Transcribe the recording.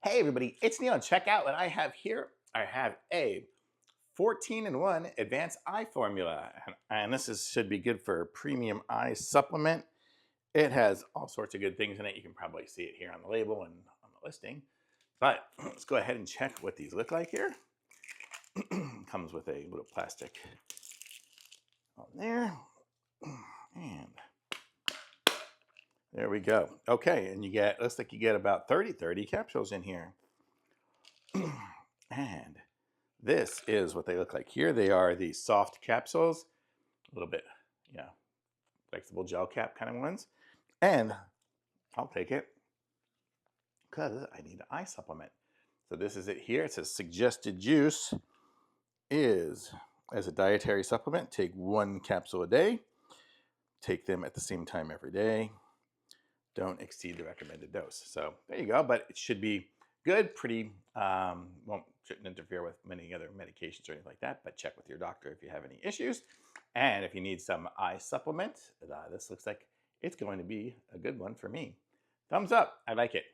Hey everybody, it's Neil. Check out what I have here. I have a 14-in-1 advanced eye formula. And this should be good for a premium eye supplement. It has all sorts of good things in it. You can probably see it here on the label and on the listing. But let's go ahead and check what these look like here. Comes with a little plastic on there. And there we go. Okay, and looks like you get about 30 capsules in here. And this is what they look like here. They are the soft capsules, a little bit, flexible gel cap kind of ones. And I'll take it because I need an eye supplement. So this is it here. It says suggested use is as a dietary supplement. Take 1 capsule a day. Take them at the same time every day. Don't exceed the recommended dose. So there you go. But it should be good, pretty, shouldn't interfere with many other medications or anything like that, but check with your doctor if you have any issues. And if you need some eye supplement, this looks like it's going to be a good one for me. Thumbs up, I like it.